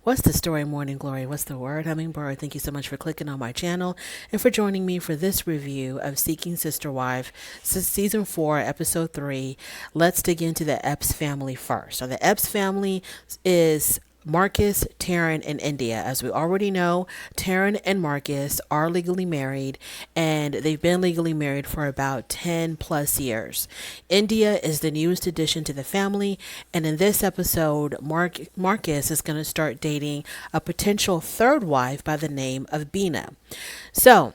What's the story, Morning Glory? What's the word, Hummingbird? Thank you so much for clicking on my channel and for joining me for this review of Seeking Sister Wife, Season 4, Episode 3. Let's dig into the Epps family first. So the Epps family is Marcus, Taryn, and India. As we already know, Taryn and Marcus are legally married, and they've been legally married for about 10 plus years. India is the newest addition to the family, and in this episode, Marcus is going to start dating a potential third wife by the name of Bina. So,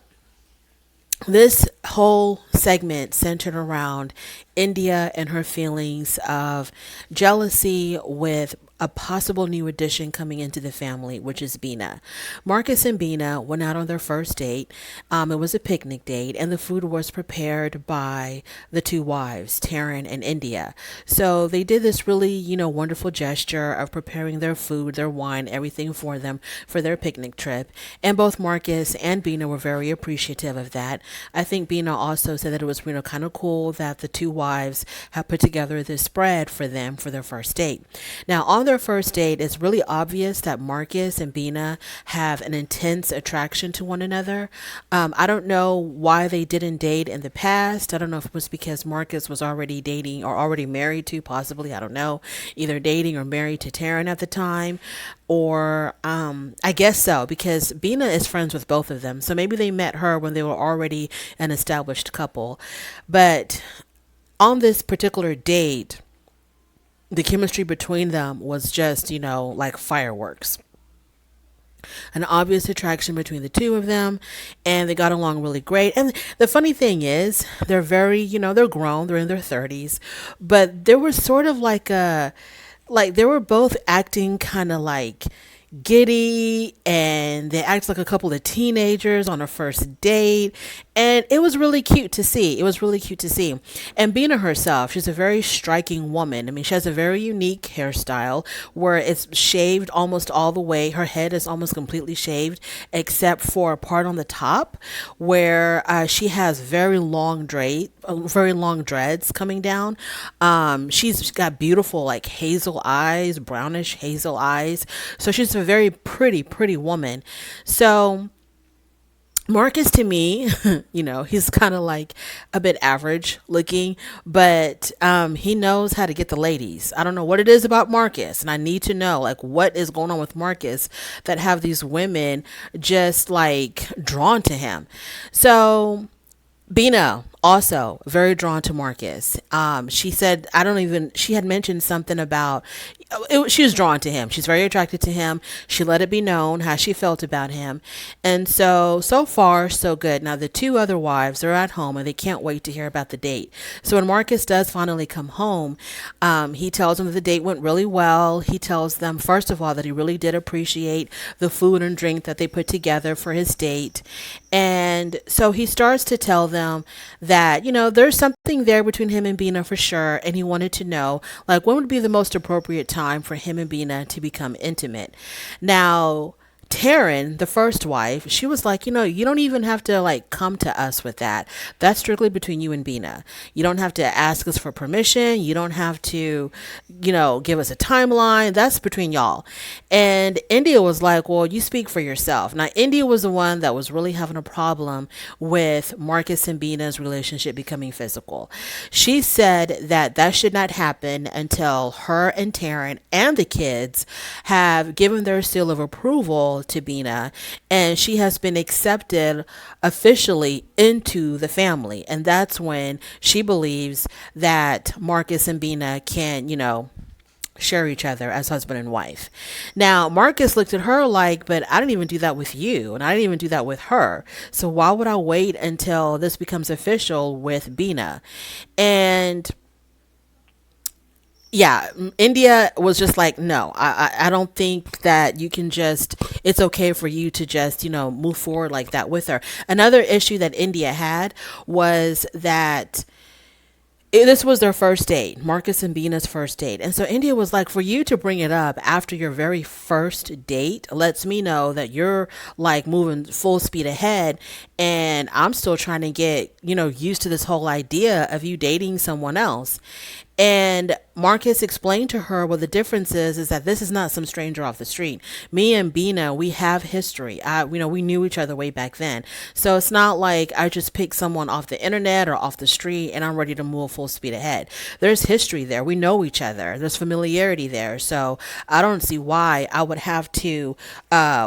this whole segment centered around India and her feelings of jealousy with a possible new addition coming into the family, which is Bina. Marcus and Bina went out on their first date. It was a picnic date, and the food was prepared by the two wives, Taryn and India. So they did this really, wonderful gesture of preparing their food, their wine, everything for them for their picnic trip. And both Marcus and Bina were very appreciative of that. I think Bina also said that it was, kind of cool that the two wives have put together this spread for them for their first date. Now, on their first date, it's really obvious that Marcus and Bina have an intense attraction to one another. I don't know why they didn't date in the past. I don't know if it was because Marcus was already dating or already married to, possibly, I don't know, either dating or married to Taryn at the time. Or I guess so, because Bina is friends with both of them. So maybe they met her when they were already an established couple. But on this particular date, the chemistry between them was just, like fireworks. An obvious attraction between the two of them, and they got along really great. And the funny thing is, they're very, they're grown, they're in their 30s, but there was sort of like they were both acting kind of like giddy, and they act like a couple of teenagers on a first date, and it was really cute to see. And Bina herself, she's a very striking woman. I mean, she has a very unique hairstyle where it's shaved almost all the way. Her head is almost completely shaved except for a part on the top where she has very long dreads coming down. She's got beautiful like hazel eyes, brownish hazel eyes. So she's a very pretty woman. So Marcus, to me, he's kind of like a bit average looking, but he knows how to get the ladies. I don't know what it is about Marcus, and I need to know like what is going on with Marcus that have these women just like drawn to him. So Bina also very drawn to Marcus. She said, she had mentioned something about, she was drawn to him. She's very attracted to him. She let it be known how she felt about him. And so far, so good. Now, the two other wives are at home and they can't wait to hear about the date. So when Marcus does finally come home, he tells them that the date went really well. He tells them, first of all, that he really did appreciate the food and drink that they put together for his date. And so he starts to tell them that, there's something there between him and Bina for sure. And he wanted to know, like, when would be the most appropriate time for him and Bina to become intimate. Now, Taryn, the first wife, she was like, you don't even have to like come to us with that. That's strictly between you and Bina. You don't have to ask us for permission. You don't have to, give us a timeline. That's between y'all. And India was like, well, you speak for yourself. Now, India was the one that was really having a problem with Marcus and Bina's relationship becoming physical. She said that should not happen until her and Taryn and the kids have given their seal of approval to Bina, and she has been accepted officially into the family. And that's when she believes that Marcus and Bina can, share each other as husband and wife. Now, Marcus looked at her like, but I didn't even do that with you, and I didn't even do that with her. So why would I wait until this becomes official with Bina? And yeah, India was just like, no, I don't think that you can just, it's okay for you to just, move forward like that with her. Another issue that India had was that this was their first date, Marcus and Bina's first date. And so India was like, for you to bring it up after your very first date lets me know that you're like moving full speed ahead. And I'm still trying to get, used to this whole idea of you dating someone else. And Marcus explained to her, well, the difference is that this is not some stranger off the street. Me and Bina, we have history. We knew each other way back then. So it's not like I just picked someone off the internet or off the street and I'm ready to move full speed ahead. There's history there. We know each other. There's familiarity there. So I don't see why I would have to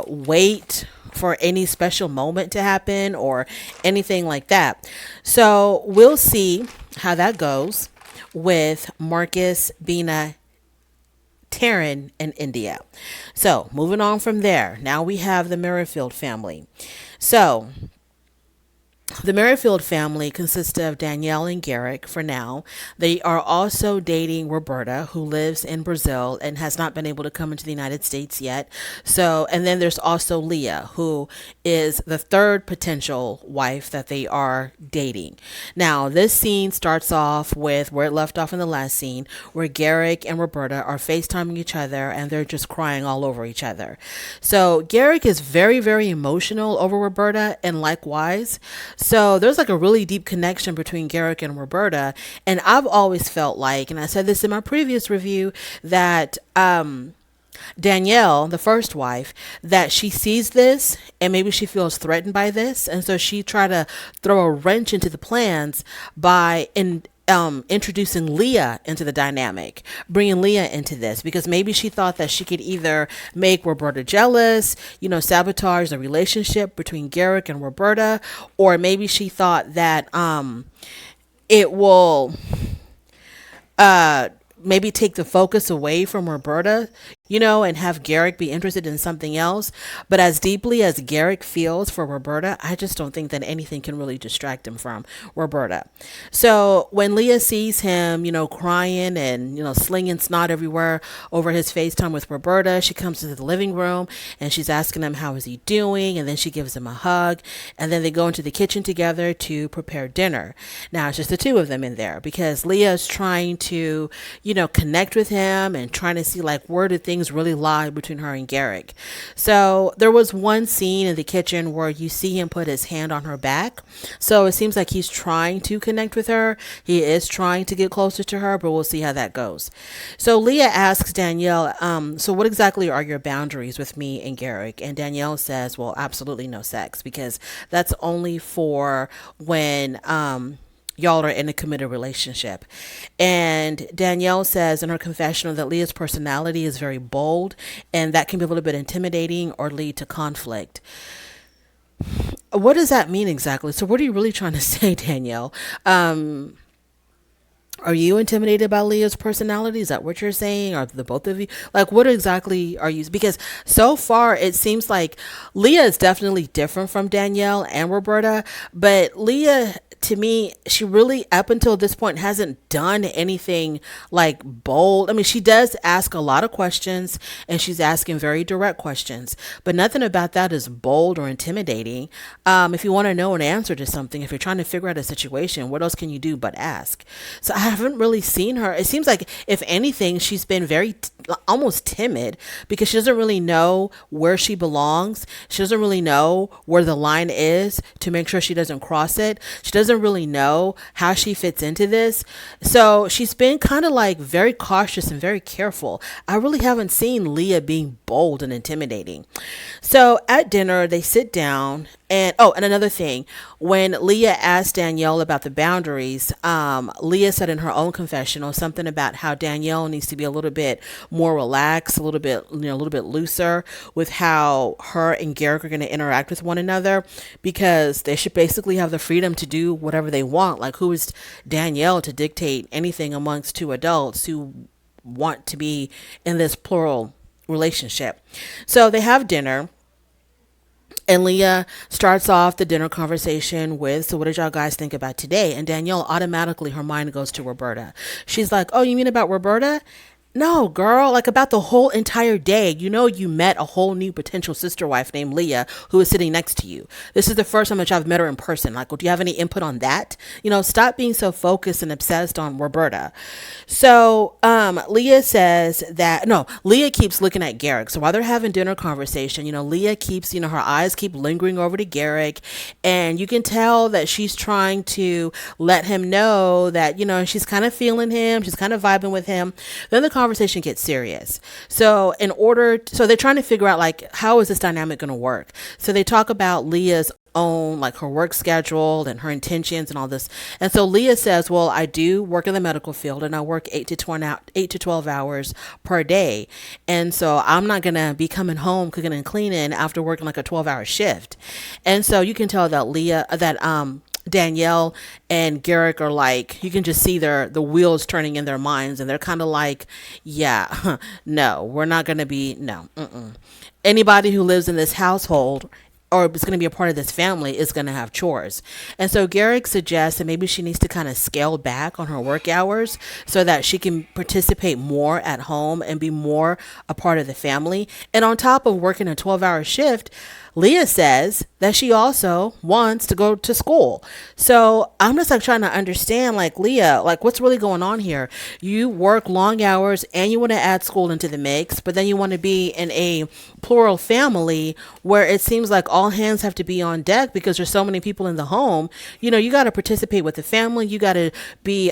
wait for any special moment to happen or anything like that. So we'll see how that goes with Marcus, Bina, Taryn, and India. So moving on from there, now we have the Mirrorfield family. So the Mirrorfield family consists of Danielle and Garrick for now. They are also dating Roberta, who lives in Brazil and has not been able to come into the United States yet. So, and then there's also Leah, who is the third potential wife that they are dating. Now, this scene starts off with where it left off in the last scene, where Garrick and Roberta are FaceTiming each other and they're just crying all over each other. So, Garrick is very, very emotional over Roberta, and likewise. So there's like a really deep connection between Garrick and Roberta. And I've always felt like, and I said this in my previous review, that Danielle, the first wife, that she sees this and maybe she feels threatened by this. And so she tried to throw a wrench into the plans by introducing Leah into the dynamic, bringing Leah into this, because maybe she thought that she could either make Roberta jealous, sabotage the relationship between Garrick and Roberta, or maybe she thought that it will maybe take the focus away from Roberta, and have Garrick be interested in something else. But as deeply as Garrick feels for Roberta, I just don't think that anything can really distract him from Roberta. So when Leah sees him, crying and, slinging snot everywhere over his FaceTime with Roberta, she comes into the living room and she's asking him, how is he doing? And then she gives him a hug. And then they go into the kitchen together to prepare dinner. Now it's just the two of them in there because Leah is trying to, connect with him and trying to see where did things really lie between her and Garrick. So there was one scene in the kitchen where you see him put his hand on her back. So it seems like he's trying to connect with her. He is trying to get closer to her, but we'll see how that goes. So Leah asks Danielle, so what exactly are your boundaries with me and Garrick? And Danielle says, well, absolutely no sex, because that's only for when y'all are in a committed relationship. And Danielle says in her confessional that Leah's personality is very bold and that can be a little bit intimidating or lead to conflict. What does that mean exactly? So what are you really trying to say, Danielle? Are you intimidated by Leah's personality? Is that what you're saying? Are the both of you? What exactly are you? Because so far it seems like Leah is definitely different from Danielle and Roberta, but Leah, to me, she really, up until this point, hasn't done anything bold. I mean, she does ask a lot of questions and she's asking very direct questions, but nothing about that is bold or intimidating. If you want to know an answer to something, if you're trying to figure out a situation, what else can you do but ask? So I haven't really seen her. It seems like, if anything, she's been very almost timid because she doesn't really know where she belongs. She doesn't really know where the line is to make sure she doesn't cross it. She doesn't really know how she fits into this. So she's been kind of very cautious and very careful. I really haven't seen Leah being bold and intimidating. So at dinner, they sit down and another thing, when Leah asked Danielle about the boundaries, Leah said in her own confessional something about how Danielle needs to be a little bit more relaxed, a little bit looser with how her and Garrick are going to interact with one another, because they should basically have the freedom to do whatever they want. Who is Danielle to dictate anything amongst two adults who want to be in this plural relationship? So they have dinner. And Leah starts off the dinner conversation with, so what did y'all guys think about today? And Danielle, automatically, her mind goes to Roberta. She's like, oh, you mean about Roberta? No, girl, like about the whole entire day. You know, you met a whole new potential sister wife named Leah who is sitting next to you. This is the first time that I've met her in person. Like, well, do you have any input on that? You know, stop being so focused and obsessed on Roberta. So, Leah says that, no, Leah keeps looking at Garrick. So while they're having dinner conversation, you know, Leah keeps, you know, her eyes keep lingering over to Garrick. And you can tell that she's trying to let him know that, you know, she's kind of feeling him. She's kind of vibing with him. Then the conversation gets serious. So they're trying to figure out like, how is this dynamic going to work? So they talk about Leah's own, like her work schedule and her intentions and all this. And so Leah says, well, I do work in the medical field and I work 8 to 12 hours per day. And so I'm not going to be coming home cooking and cleaning after working like a 12-hour shift. And so you can tell that Danielle and Garrick are like, you can just see the wheels turning in their minds, and they're kind of like, yeah, no, we're not going to be, no, anybody who lives in this household or is going to be a part of this family is going to have chores. And so Garrick suggests that maybe she needs to kind of scale back on her work hours so that she can participate more at home and be more a part of the family. And on top of working a 12-hour shift, Leah says that she also wants to go to school. So I'm just like trying to understand, like, Leah, like, what's really going on here? You work long hours and you want to add school into the mix, but then you want to be in a plural family where it seems like all hands have to be on deck because there's so many people in the home. You know, you got to participate with the family. You got to be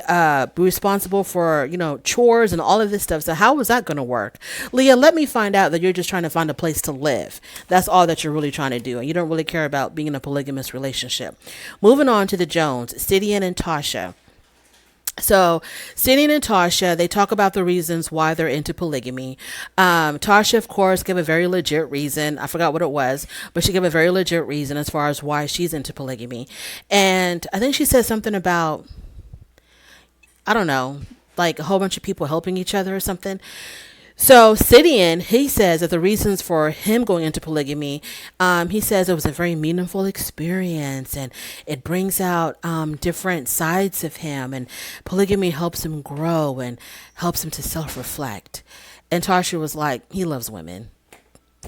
responsible for, you know, chores and all of this stuff. So how is that going to work? Leah, let me find out that you're just trying to find a place to live. That's all that you're really trying to do, and you don't really care about being in a polygamous relationship. Moving on to the Jones, Sidian and Tasha. So Sidian and Tasha, they talk about the reasons why they're into polygamy. Tasha, of course, gave a very legit reason. I forgot what it was, but she gave a very legit reason as far as why she's into polygamy. And I think she said something about, I don't know, like a whole bunch of people helping each other or something. So Sidian, he says that the reasons for him going into polygamy, he says it was a very meaningful experience and it brings out different sides of him, and polygamy helps him grow and helps him to self-reflect. And Tasha was like, he loves women.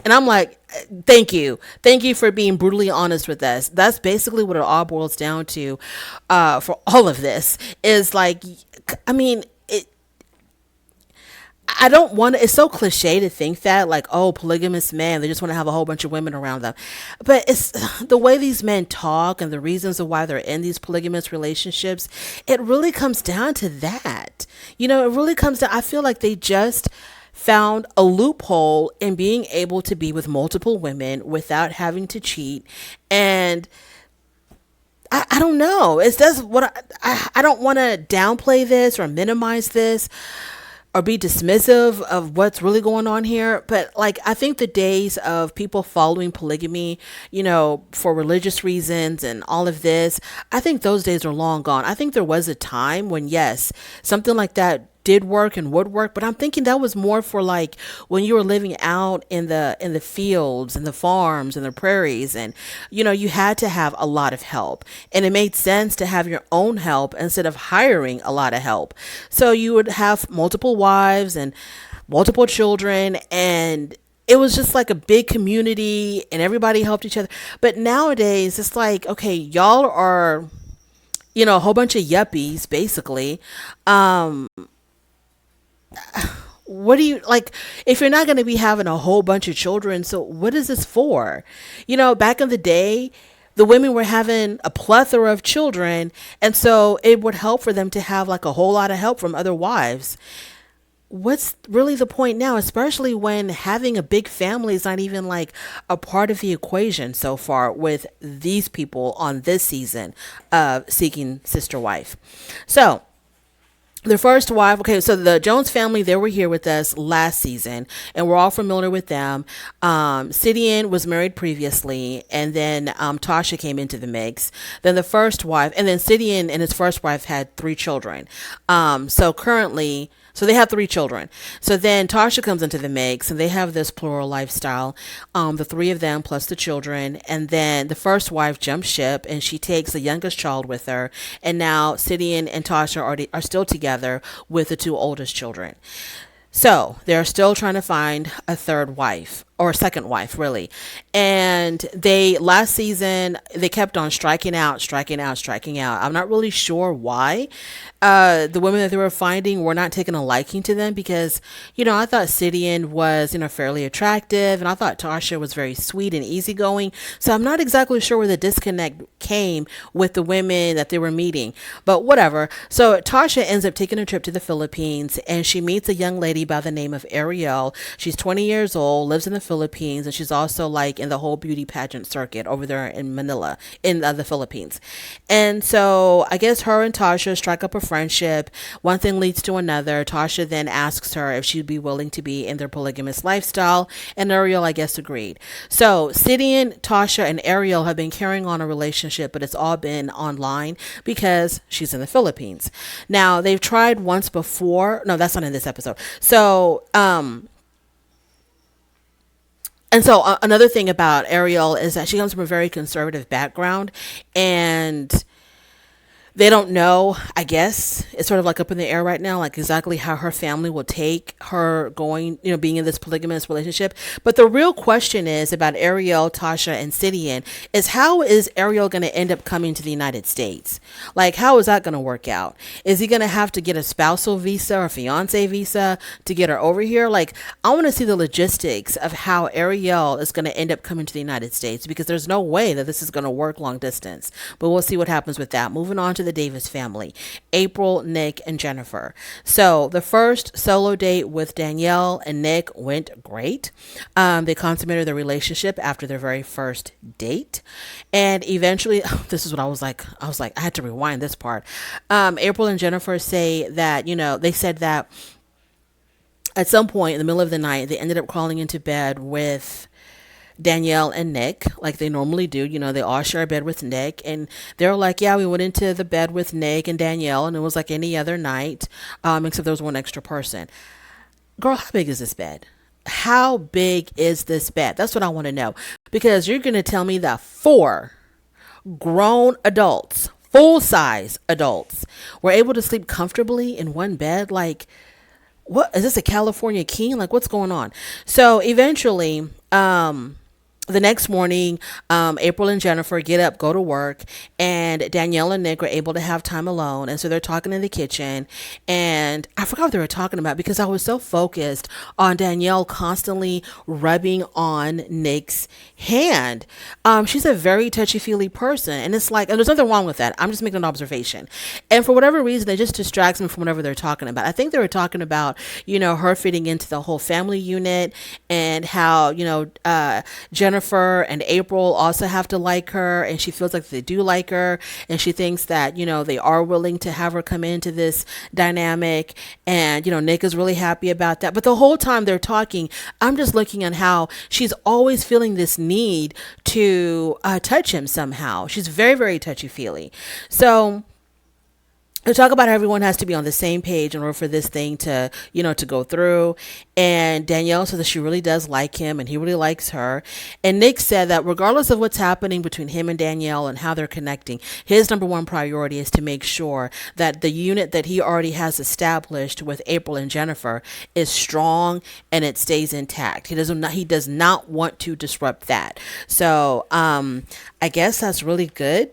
And I'm like, thank you. Thank you for being brutally honest with us. That's basically what it all boils down to for all of this is like, I mean, I don't want to, it's so cliche to think that like, oh, polygamous men, they just want to have a whole bunch of women around them. But it's the way these men talk and the reasons of why they're in these polygamous relationships. It really comes down to that. You know, it really comes down, I feel like they just found a loophole in being able to be with multiple women without having to cheat. And I don't know. It's just what I don't want to downplay this or minimize this or be dismissive of what's really going on here. But like, I think the days of people following polygamy, you know, for religious reasons and all of this, I think those days are long gone. I think there was a time when, yes, something like that did work and would work, but I'm thinking that was more for like when you were living out in the fields and the farms and the prairies, and you know, you had to have a lot of help, and it made sense to have your own help instead of hiring a lot of help. So you would have multiple wives and multiple children, and it was just like a big community and everybody helped each other. But nowadays it's like, okay, y'all are, you know, a whole bunch of yuppies basically. What do you like if you're not going to be having a whole bunch of children? So what is this for? You know, back in the day, the women were having a plethora of children, and so it would help for them to have like a whole lot of help from other wives. What's really the point now, especially when having a big family is not even like a part of the equation so far with these people on this season of Seeking Sister Wife. So the first wife, okay, so the Jones family, they were here with us last season, and we're all familiar with them. Sidian was married previously, and then Tasha came into the mix. Then the first wife, and then Sidian and his first wife had 3 children. So they have 3 children. So then Tasha comes into the mix, and they have this plural lifestyle, the 3 of them plus the children. And then the first wife jumps ship, and she takes the youngest child with her. And now Sidian and Tasha are still together with the 2 oldest children. So they're still trying to find a third wife or a second wife, really. And they last season they kept on striking out, striking out, striking out. I'm not really sure why. The women that they were finding were not taking a liking to them because, I thought Sidian was, fairly attractive, and I thought Tasha was very sweet and easygoing. So I'm not exactly sure where the disconnect came with the women that they were meeting, but whatever. So Tasha ends up taking a trip to the Philippines, and she meets a young lady by the name of Ariel. She's 20 years old, lives in the Philippines, and she's also like in the whole beauty pageant circuit over there in Manila, in the Philippines. And so I guess her and Tasha strike up a friendship. One thing leads to another. Tasha then asks her if she'd be willing to be in their polygamous lifestyle, and Ariel, I guess, agreed. So Sidian, Tasha, and Ariel have been carrying on a relationship, but it's all been online because she's in the Philippines. Now, they've tried once before. No, that's not in this episode. So, another thing about Ariel is that she comes from a very conservative background, and they don't know, I guess. It's sort of like up in the air right now, like exactly how her family will take her going, being in this polygamous relationship. But the real question is about Ariel, Tasha, and Sidian is how is Ariel going to end up coming to the United States? Like, how is that going to work out? Is he going to have to get a spousal visa or fiance visa to get her over here? Like, I want to see the logistics of how Ariel is going to end up coming to the United States, because there's no way that this is going to work long distance. But we'll see what happens with that. Moving on to the Davis family, April, Nick, and Jennifer. So the first solo date with Danielle and Nick went great. They consummated their relationship after their very first date. And eventually, this is what I was like, I had to rewind this part. April and Jennifer say that, they said that at some point in the middle of the night, they ended up crawling into bed with Danielle and Nick, like they normally do. They all share a bed with Nick, and they're like, yeah, we went into the bed with Nick and Danielle, and it was like any other night, except there was one extra person. Girl, how big is this bed? How big is this bed? That's what I want to know, because you're going to tell me that 4 grown adults, full-size adults, were able to sleep comfortably in one bed. Like, what is this, a California king? Like, what's going on? So eventually, the next morning, April and Jennifer get up, go to work, and Danielle and Nick are able to have time alone. And so they're talking in the kitchen, and I forgot what they were talking about because I was so focused on Danielle constantly rubbing on Nick's hand. She's a very touchy-feely person, and it's like, and there's nothing wrong with that. I'm just making an observation. And for whatever reason, it just distracts me from whatever they're talking about. I think they were talking about, her fitting into the whole family unit, and how, Jennifer and April also have to like her, and she feels like they do like her, and she thinks that, they are willing to have her come into this dynamic, and, Nick is really happy about that. But the whole time they're talking, I'm just looking at how she's always feeling this need to touch him somehow. She's very, very touchy-feely. So they talk about how everyone has to be on the same page in order for this thing to, to go through. And Danielle says that she really does like him, and he really likes her. And Nick said that regardless of what's happening between him and Danielle and how they're connecting, his number one priority is to make sure that the unit that he already has established with April and Jennifer is strong and it stays intact. He does not want to disrupt that. So I guess that's really good.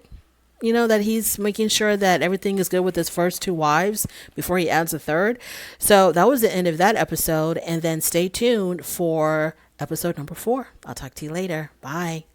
That he's making sure that everything is good with his first 2 wives before he adds a third. So that was the end of that episode. And then stay tuned for episode number 4. I'll talk to you later. Bye.